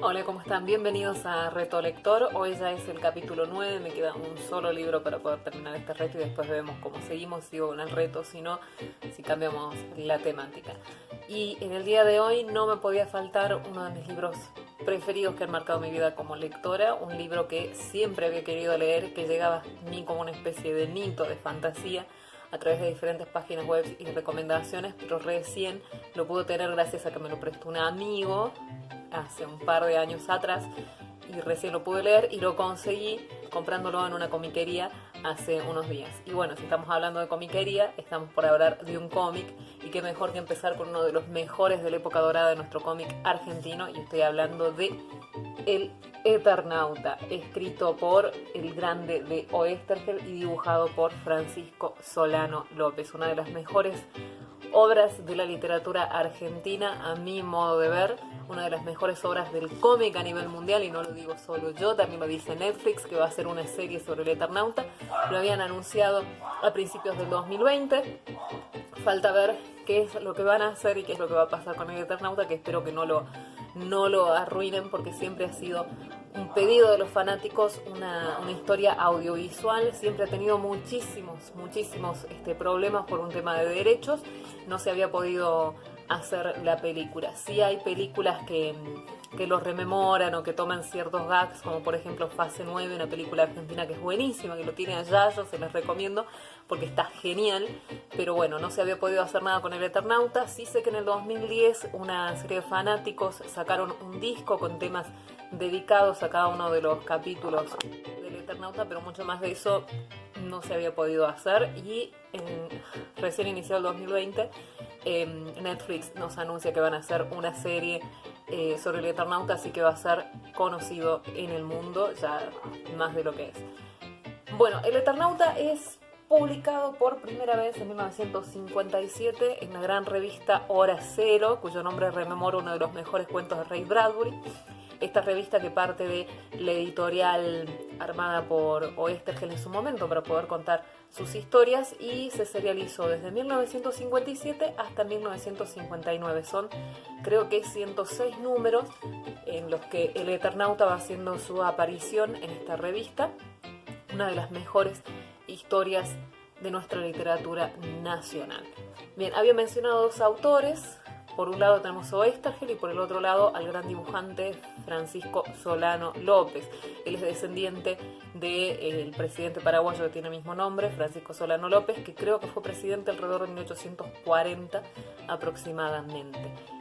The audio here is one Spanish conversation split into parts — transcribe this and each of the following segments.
Hola, ¿cómo están? Bienvenidos a Reto Lector. Hoy ya es el capítulo 9, me queda un solo libro para poder terminar este reto y después vemos cómo seguimos, sigo con el reto, si no, si cambiamos la temática. Y en el día de hoy no me podía faltar uno de mis libros preferidos que han marcado mi vida como lectora, un libro que siempre había querido leer, que llegaba a mí como una especie de mito, de fantasía, a través de diferentes páginas web y recomendaciones, pero recién lo pude tener gracias a que me lo prestó un amigo hace un par de años atrás y recién lo pude leer y lo conseguí comprándolo en una comiquería hace unos días. Y bueno, si estamos hablando de comiquería, estamos por hablar de un cómic y qué mejor que empezar con uno de los mejores de la época dorada de nuestro cómic argentino, y estoy hablando de El Eternauta, escrito por el grande de Oesterhel y dibujado por Francisco Solano López, una de las mejores obras de la literatura argentina, a mi modo de ver, una de las mejores obras del cómic a nivel mundial, y no lo digo solo yo, también lo dice Netflix, que va a hacer una serie sobre el Eternauta. Lo habían anunciado a principios del 2020, falta ver qué es lo que van a hacer y qué es lo que va a pasar con el Eternauta, que espero que no lo arruinen, porque siempre ha sido un pedido de los fanáticos, una historia audiovisual. Siempre ha tenido muchísimos problemas por un tema de derechos. No se había podido hacer la película. Sí hay películas que los rememoran o que toman ciertos gags, como por ejemplo Fase 9, una película argentina que es buenísima, que lo tiene allá, yo se las recomiendo porque está genial. Pero bueno, no se había podido hacer nada con el Eternauta. Sí sé que en el 2010 una serie de fanáticos sacaron un disco con temas dedicados a cada uno de los capítulos del Eternauta, pero mucho más de eso no se había podido hacer. Y recién iniciado el 2020, Netflix nos anuncia que van a hacer una serie sobre el Eternauta, así que va a ser conocido en el mundo ya más de lo que es. Bueno, el Eternauta es publicado por primera vez en 1957 en la gran revista Hora Cero, cuyo nombre rememora uno de los mejores cuentos de Ray Bradbury. Esta revista, que parte de la editorial armada por Oesterhel en su momento para poder contar sus historias, y se serializó desde 1957 hasta 1959. Son, creo que 106 números en los que el Eternauta va haciendo su aparición en esta revista, una de las mejores historias de nuestra literatura nacional. Bien, había mencionado dos autores. Por un lado tenemos a Oesterhel y por el otro lado al gran dibujante Francisco Solano López. Él es descendiente del presidente paraguayo que tiene el mismo nombre, Francisco Solano López, que creo que fue presidente alrededor de 1840 aproximadamente.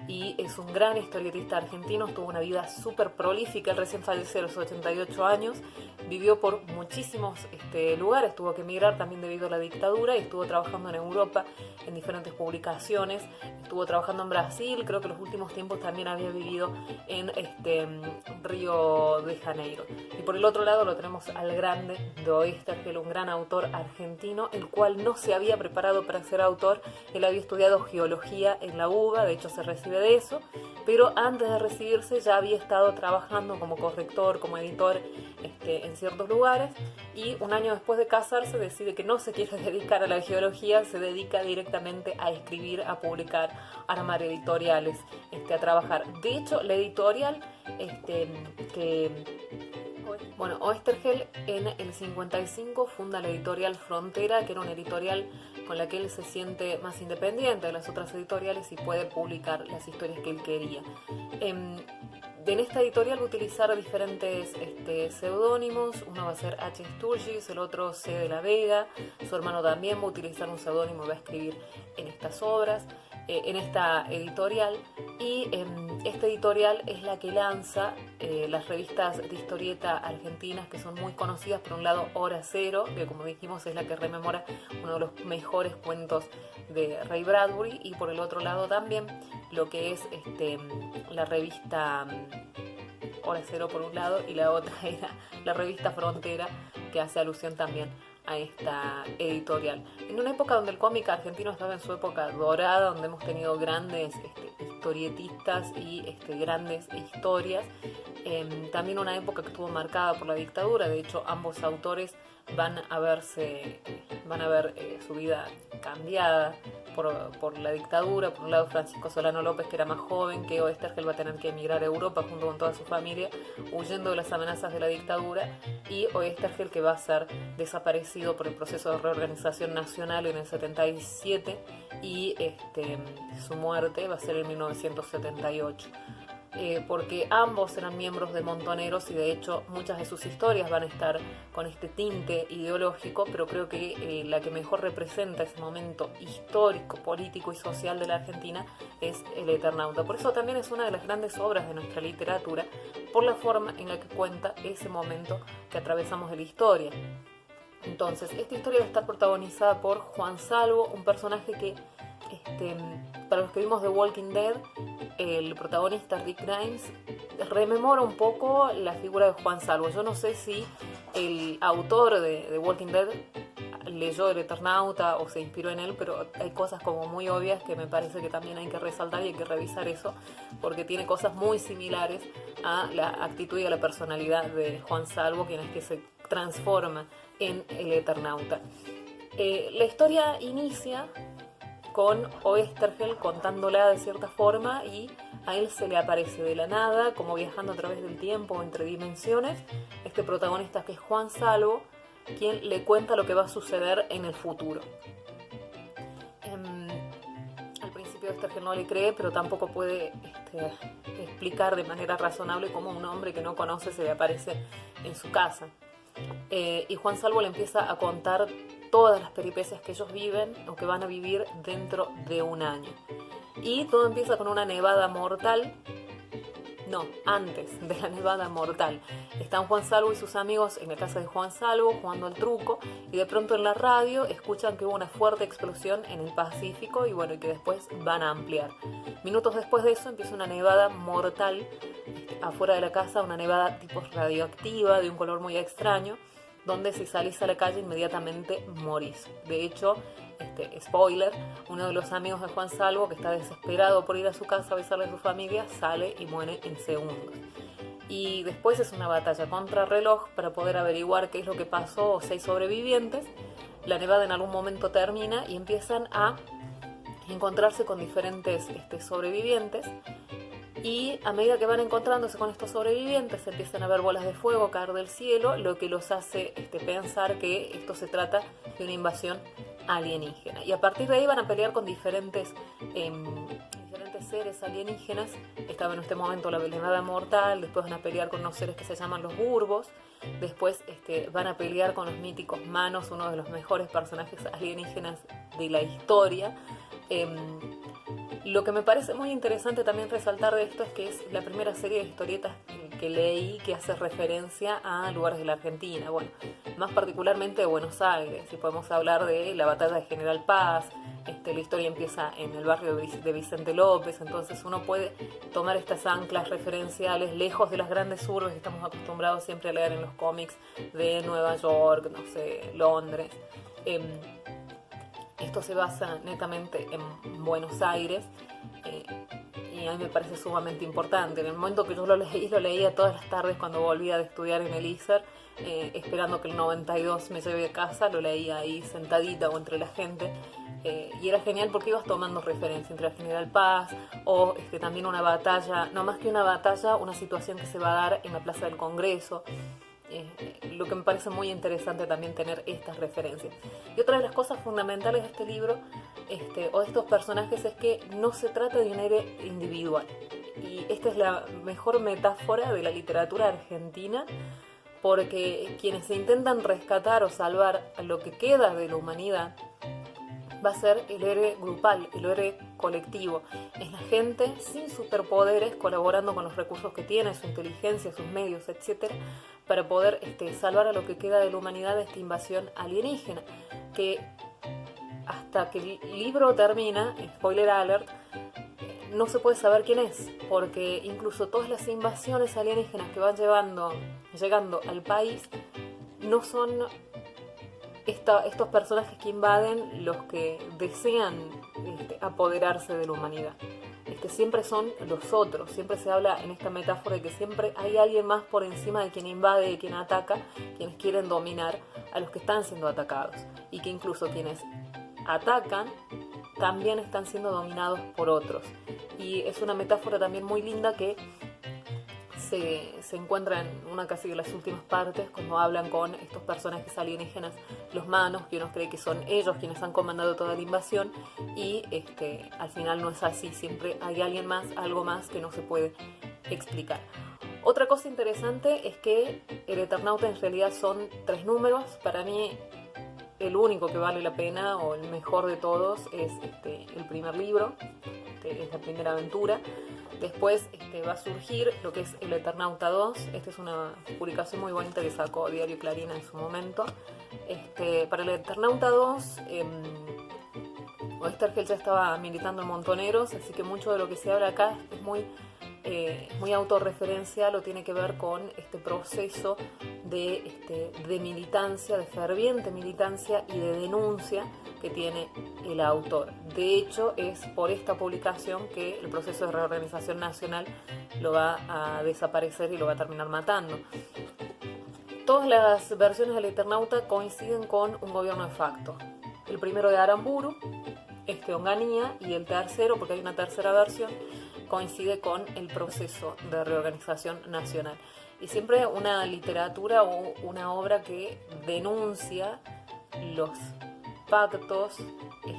Y es un gran historietista argentino, tuvo una vida súper prolífica. Él recién falleció a los 88 años, vivió por muchísimos lugares, tuvo que emigrar también debido a la dictadura y estuvo trabajando en Europa en diferentes publicaciones, estuvo trabajando en Brasil, creo que en los últimos tiempos también había vivido en Río de Janeiro. Y por el otro lado lo tenemos al grande de Oesterhel, un gran autor argentino, el cual no se había preparado para ser autor. Él había estudiado geología en la UBA, de hecho se recibe de eso, pero antes de recibirse ya había estado trabajando como corrector, como editor en ciertos lugares, y un año después de casarse decide que no se quiere dedicar a la geología, se dedica directamente a escribir, a publicar, a armar editoriales, a trabajar. De hecho, la editorial bueno, Oesterhel en el 55 funda la editorial Frontera, que era una editorial con la que él se siente más independiente de las otras editoriales y puede publicar las historias que él quería. En esta editorial va a utilizar diferentes seudónimos. Uno va a ser H. Sturgis, el otro C. de la Vega. Su hermano también va a utilizar un seudónimo y va a escribir en estas obras, en esta editorial. Y esta editorial es la que lanza las revistas de historieta argentinas, que son muy conocidas. Por un lado, Hora Cero, que como dijimos es la que rememora uno de los mejores cuentos de Ray Bradbury, y por el otro lado también lo que es la revista Hora Cero por un lado, y la otra era la revista Frontera, que hace alusión también a esta editorial. En una época donde el cómic argentino estaba en su época dorada, donde hemos tenido grandes historietistas y grandes historias. También una época que estuvo marcada por la dictadura. De hecho, ambos autores van a ver su vida cambiada por la dictadura. Por un lado, Francisco Solano López, que era más joven, que Oesterheld va a tener que emigrar a Europa junto con toda su familia, huyendo de las amenazas de la dictadura, y Oesterheld, que va a ser desaparecido por el proceso de reorganización nacional en el 77, y su muerte va a ser en 1978. Porque ambos eran miembros de Montoneros y de hecho muchas de sus historias van a estar con este tinte ideológico, pero creo que la que mejor representa ese momento histórico, político y social de la Argentina es El Eternauta. Por eso también es una de las grandes obras de nuestra literatura, por la forma en la que cuenta ese momento que atravesamos de la historia. Entonces, esta historia va a estar protagonizada por Juan Salvo, un personaje que, para los que vimos The Walking Dead, el protagonista Rick Grimes rememora un poco la figura de Juan Salvo. Yo no sé si el autor de The Walking Dead leyó El Eternauta o se inspiró en él, pero hay cosas como muy obvias que me parece que también hay que resaltar y hay que revisar eso, porque tiene cosas muy similares a la actitud y a la personalidad de Juan Salvo, quien es que se transforma en El Eternauta. La historia inicia con Oesterheld contándola de cierta forma, y a él se le aparece de la nada, como viajando a través del tiempo entre dimensiones, este protagonista que es Juan Salvo, quien le cuenta lo que va a suceder en el futuro. Al principio Oesterheld no le cree, pero tampoco puede explicar de manera razonable cómo un hombre que no conoce se le aparece en su casa. Y Juan Salvo le empieza a contar todas las peripecias que ellos viven o que van a vivir dentro de un año. Y todo empieza con una nevada mortal. No, antes de la nevada mortal. Están Juan Salvo y sus amigos en la casa de Juan Salvo jugando al truco, y de pronto en la radio escuchan que hubo una fuerte explosión en el Pacífico y bueno, y que después van a ampliar. Minutos después de eso empieza una nevada mortal afuera de la casa, una nevada tipo radioactiva de un color muy extraño, donde si salís a la calle inmediatamente morís. De hecho, spoiler, uno de los amigos de Juan Salvo, que está desesperado por ir a su casa a avisarle a su familia, sale y muere en segundos. Y después es una batalla contra reloj para poder averiguar qué es lo que pasó, 6 sobrevivientes. La nevada en algún momento termina y empiezan a encontrarse con diferentes sobrevivientes. Y a medida que van encontrándose con estos sobrevivientes, empiezan a ver bolas de fuego caer del cielo, lo que los hace pensar que esto se trata de una invasión alienígena. Y a partir de ahí van a pelear con diferentes seres alienígenas. Estaba en este momento la velenada mortal, después van a pelear con unos seres que se llaman los burbos, después van a pelear con los míticos Manos, uno de los mejores personajes alienígenas de la historia. Lo que me parece muy interesante también resaltar de esto es que es la primera serie de historietas que leí que hace referencia a lugares de la Argentina, bueno, más particularmente de Buenos Aires, y podemos hablar de la batalla de General Paz. La historia empieza en el barrio de Vicente López, entonces uno puede tomar estas anclas referenciales lejos de las grandes urbes que estamos acostumbrados siempre a leer en los cómics de Nueva York, no sé, Londres. Esto se basa netamente en Buenos Aires, y a mí me parece sumamente importante. En el momento que yo lo leía todas las tardes cuando volvía de estudiar en el ISER, esperando que el 92 me lleve a casa, lo leía ahí sentadita o entre la gente, y era genial porque ibas tomando referencia entre la General Paz o también una batalla, no más que una batalla, una situación que se va a dar en la Plaza del Congreso. Lo que me parece muy interesante también tener estas referencias. Y otra de las cosas fundamentales de este libro o de estos personajes es que no se trata de un héroe individual. Y esta es la mejor metáfora de la literatura argentina, porque quienes se intentan rescatar o salvar a lo que queda de la humanidad va a ser el héroe grupal, el héroe colectivo. Es la gente sin superpoderes colaborando con los recursos que tiene, su inteligencia, sus medios, etcétera, para poder salvar a lo que queda de la humanidad de esta invasión alienígena, que hasta que el libro termina, spoiler alert, no se puede saber quién es, porque incluso todas las invasiones alienígenas que van llegando al país no son estos personajes que invaden los que desean apoderarse de la humanidad. siempre son los otros. Siempre se habla en esta metáfora de que siempre hay alguien más por encima de quien invade, de quien ataca, quienes quieren dominar a los que están siendo atacados, y que incluso quienes atacan también están siendo dominados por otros. Y es una metáfora también muy linda que se encuentra en una casi de las últimas partes, cuando hablan con estos personajes alienígenas, los manos, que uno cree que son ellos quienes han comandado toda la invasión, y al final no es así. Siempre hay alguien más, algo más que no se puede explicar. Otra cosa interesante es que el Eternauta en realidad son 3 números. Para mí el único que vale la pena, o el mejor de todos, es el primer libro, es la primera aventura. Después va a surgir lo que es el Eternauta 2. Esta es una publicación muy bonita que sacó Diario Clarín en su momento. Para el Eternauta 2, Oesterheld ya estaba militando en Montoneros, así que mucho de lo que se habla acá es muy autorreferencial, o tiene que ver con este proceso de militancia, de ferviente militancia y de denuncia que tiene el autor. De hecho, es por esta publicación que el proceso de reorganización nacional lo va a desaparecer y lo va a terminar matando. Todas las versiones del Eternauta coinciden con un gobierno de facto. El primero de Aramburu, Onganía, y el tercero, porque hay una tercera versión, coincide con el proceso de reorganización nacional. Y siempre una literatura o una obra que denuncia los pactos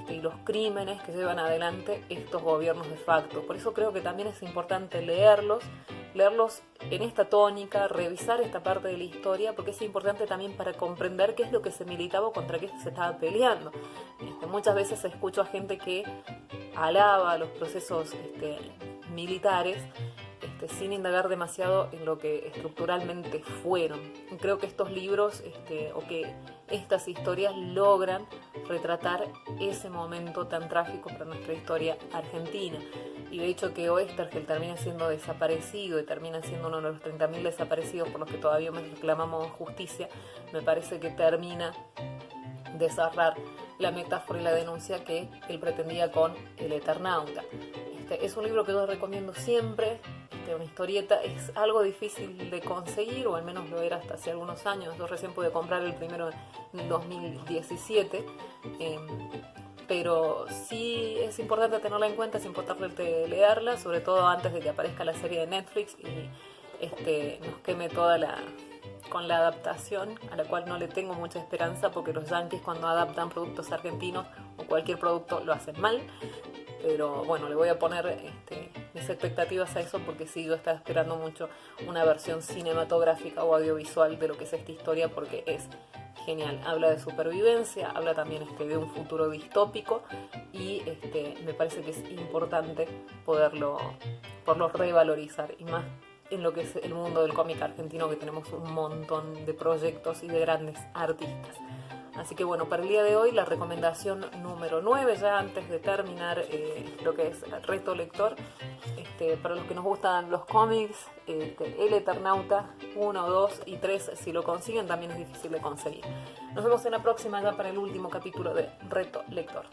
y los crímenes que llevan adelante estos gobiernos de facto. Por eso creo que también es importante leerlos en esta tónica, revisar esta parte de la historia, porque es importante también para comprender qué es lo que se militaba o contra qué se estaba peleando. Muchas veces escucho a gente que alaba los procesos militares, sin indagar demasiado en lo que estructuralmente fueron. Creo que estos libros o que estas historias logran retratar ese momento tan trágico para nuestra historia argentina. Y de hecho que Oesterheld termina siendo desaparecido y termina siendo uno de los 30.000 desaparecidos por los que todavía reclamamos justicia, me parece que termina de cerrar la metáfora y la denuncia que él pretendía con el Eternauta. Es un libro que yo recomiendo siempre. Una historieta es algo difícil de conseguir, o al menos lo era hasta hace algunos años. Yo recién pude comprar el primero en 2017, pero sí es importante tenerla en cuenta, es importante leerla, sobre todo antes de que aparezca la serie de Netflix y nos queme con la adaptación, a la cual no le tengo mucha esperanza, porque los yankees, cuando adaptan productos argentinos o cualquier producto, lo hacen mal. Pero bueno, le voy a poner mis expectativas a eso, porque sí, yo estaba esperando mucho una versión cinematográfica o audiovisual de lo que es esta historia, porque es genial. Habla de supervivencia, habla también de un futuro distópico, y me parece que es importante poderlo revalorizar, y más en lo que es el mundo del cómic argentino, que tenemos un montón de proyectos y de grandes artistas. Así que bueno, para el día de hoy la recomendación número 9, ya antes de terminar lo que es el reto lector, para los que nos gustan los cómics, el Eternauta 1, 2 y 3, si lo consiguen, también es difícil de conseguir. Nos vemos en la próxima, ya para el último capítulo de Reto Lector.